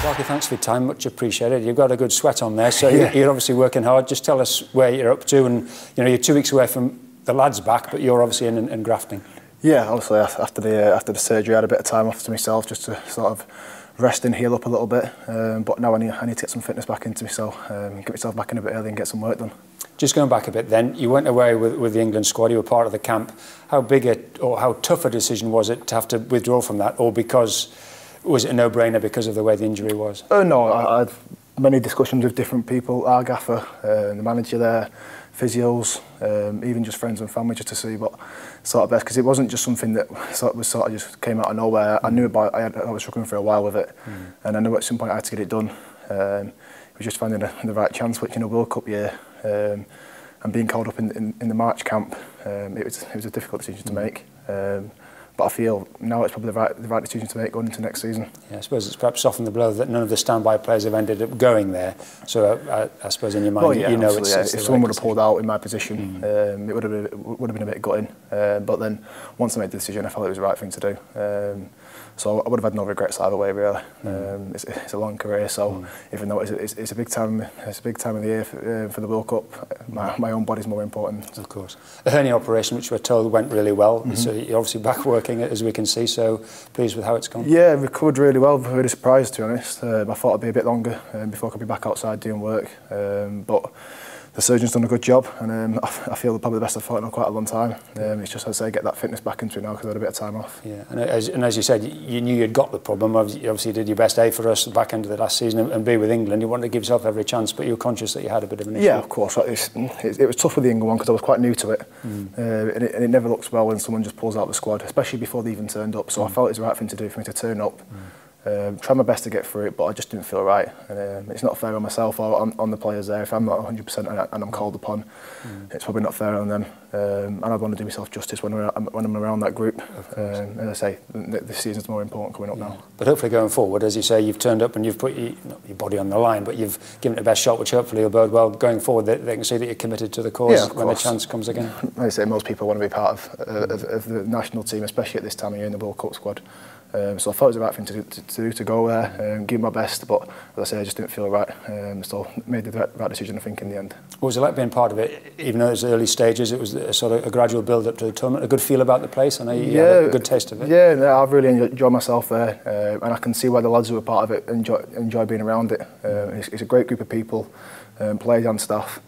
Tarky, thanks for your time, much appreciated. You've got a good sweat on there, so you're obviously working hard. Just tell us where you're up to, and you know, you're 2 weeks away from the lads back, but you're obviously in grafting. Yeah, obviously after the surgery, I had a bit of time off to myself just to sort of rest and heal up a little bit. But now I need to get some fitness back into myself, get myself back in a bit early and get some work done. Just going back a bit then, you went away with the England squad, you were part of the camp. How big or how tough a decision was it to have to withdraw from that, or was it a no-brainer because of the way the injury was? No, I had many discussions with different people, our gaffer, the manager there, physios, even just friends and family, just to see what sort of best, because it wasn't just something that sort of just came out of nowhere. I knew about I was struggling for a while with it, and I knew at some point I had to get it done. It was just finding the right chance, which in a World Cup year, and being called up in the March camp, it was a difficult decision to make. But I feel now it's probably the right decision to make going into next season. Yeah, I suppose it's perhaps softened the blow that none of the standby players have ended up going there. So I suppose in your mind, you know it's if someone would have pulled out in my position, it would have been a bit gutting. But then once I made the decision, I felt it was the right thing to do. So I would have had no regrets either way, really. It's a long career, so even though it's a big time, of the year for the World Cup, my own body's more important. Of course. The hernia operation, which we're told went really well, so you're obviously back working, as we can see. So pleased with how it's gone. Yeah, recovered really well. Really surprised, to be honest. I thought it'd be a bit longer before I could be back outside doing work, but the surgeon's done a good job, and I feel probably the best I've fought in quite a long time. It's just, I'd say, get that fitness back into it now because I had a bit of time off. Yeah, and as you said, you knew you'd got the problem. You obviously did your best, A, for us back end of the last season, and B, with England. You wanted to give yourself every chance, but you were conscious that you had a bit of an issue. Yeah, of course. It was tough with the England one because I was quite new to it, and it never looks well when someone just pulls out the squad, especially before they even turned up. So I felt it was the right thing to do for me to turn up. Try my best to get through it, but I just didn't feel right. And it's not fair on myself or on the players there. If I'm not 100% and I'm called upon, it's probably not fair on them. And I want to do myself justice when I'm around that group. As I say, the season's more important coming up now. But hopefully going forward, as you say, you've turned up and you've put your body on the line, but you've given it the best shot, which hopefully will bode well going forward. They can see that you're committed to the cause when the chance comes again. Like I say, most people want to be part of the national team, especially at this time of year in the World Cup squad. So I thought it was the right thing to do, to go there and give my best, but as I say, I just didn't feel right. So made the right decision, I think, in the end. What was it like being part of it, even though it was early stages? It was a sort of a gradual build-up to the tournament, a good feel about the place? I know you had a good taste of it. Yeah, no, I've really enjoyed myself there, and I can see why the lads who were part of it enjoy being around it. It's a great group of people, players and staff.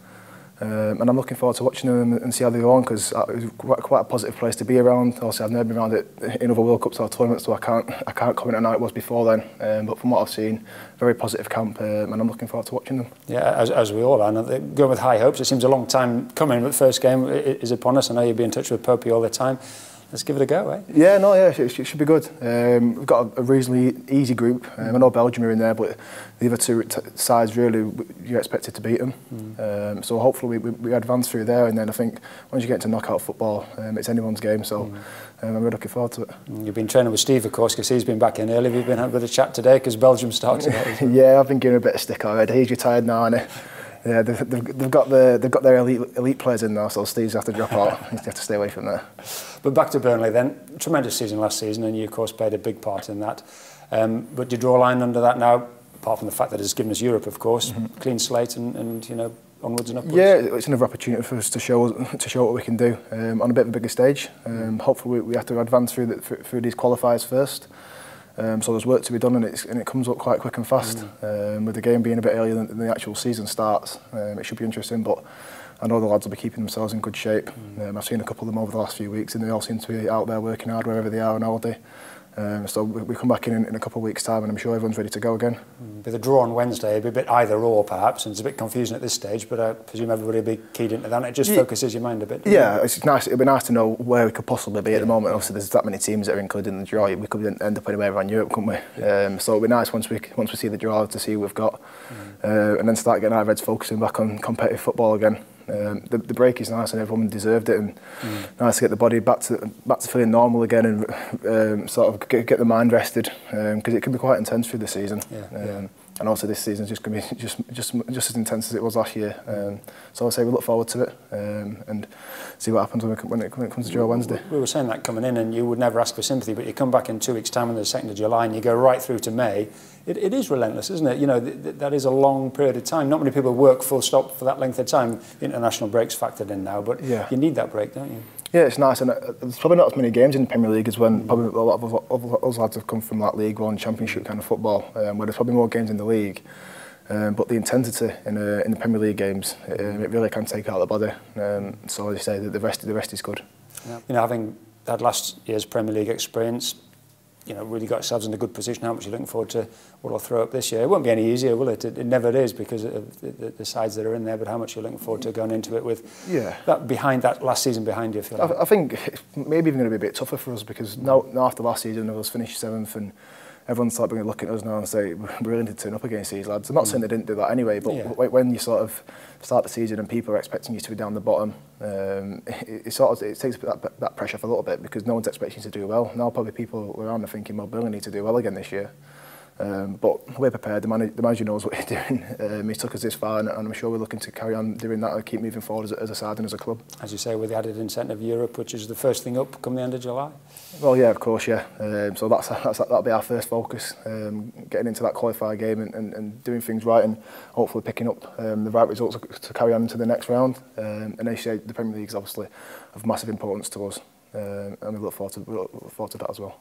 And I'm looking forward to watching them and see how they go on, because it was quite a positive place to be around. Obviously, I've never been around it in other World Cups or tournaments, so I can't comment on how it was before then. But from what I've seen, very positive camp, and I'm looking forward to watching them. Yeah, as we all are. And going with high hopes. It seems a long time coming, but the first game is upon us. I know you'll be in touch with Popey all the time. Let's give it a go, eh? Yeah, no, yeah, it should be good. We've got a reasonably easy group. I know Belgium are in there, but the other two sides, really, you're expected to beat them. So hopefully we advance through there, and then I think once you get into knockout football, it's anyone's game, so I'm really looking forward to it. You've been training with Steve, of course, because he's been back in early. Have you been having a bit of chat today, because Belgium starts today? Yeah, I've been giving a bit of stick already. He's retired now, and yeah, they've got their elite players in now, so Steve's have to drop out. He's have to stay away from there. But back to Burnley then. Tremendous season last season, and you of course played a big part in that. But do you draw a line under that now, apart from the fact that it's given us Europe, of course, clean slate and you know, onwards and upwards? Yeah, it's another opportunity for us to show what we can do on a bit of a bigger stage. Hopefully we have to advance through these qualifiers first. So there's work to be done, and it comes up quite quick and fast. With the game being a bit earlier than the actual season starts, it should be interesting. But I know the lads will be keeping themselves in good shape. I've seen a couple of them over the last few weeks, and they all seem to be out there working hard wherever they are on holiday. So we come back in a couple of weeks' time, and I'm sure everyone's ready to go again. With a draw on Wednesday, it'd be a bit either or perhaps, and it's a bit confusing at this stage, but I presume everybody will be keyed into that, and it just focuses your mind a bit. Yeah, it's nice. It'd be nice to know where we could possibly be at the moment. Obviously, there's that many teams that are included in the draw. We could end up anywhere around Europe, couldn't we? So it'd be nice once we see the draw to see who we've got, and then start getting our heads focusing back on competitive football again. The break is nice, and everyone deserved it, and nice to get the body back to feeling normal again, and sort of get the mind rested, because it can be quite intense through the season. and also this season's just going to be just as intense as it was last year. So I'll say we look forward to it and see what happens when it comes to Joe Wednesday. We were saying that coming in, and you would never ask for sympathy, but you come back in 2 weeks' time on the 2nd of July and you go right through to May. It is relentless, isn't it? You know, that is a long period of time. Not many people work full stop for that length of time. The international break's factored in now, but you need that break, don't you? Yeah, it's nice, and there's probably not as many games in the Premier League as when probably a lot of us lads have come from that League One, Championship kind of football, where there's probably more games in the league. But the intensity in the Premier League games, it really can take out the body. So as you say, the rest is good. Yeah. You know, having had last year's Premier League experience, you know, really got yourselves in a good position. How much are you looking forward to what I'll throw up this year? It won't be any easier, will it? It never is because of the sides that are in there. But how much are you looking forward to going into it with that last season behind you? If you like? I think it's maybe even going to be a bit tougher for us because now after last season, we finished 7th and everyone's like going to look at us now and say we're willing to turn up against these lads. I'm not saying they didn't do that anyway, but when you sort of start the season and people are expecting you to be down the bottom, it takes that pressure off a little bit because no one's expecting you to do well. Now probably people around are thinking, well, Burnley need to do well again this year. But we're prepared. The manager knows what he's doing. He's took us this far, and I'm sure we're looking to carry on doing that and keep moving forward as a side and as a club. As you say, with the added incentive Europe, which is the first thing up come the end of July. Well, yeah, of course, yeah. So that'll be our first focus, getting into that qualifier game and doing things right, and hopefully picking up the right results to carry on to the next round. And as you say, the Premier League is obviously of massive importance to us, and we look forward to that as well.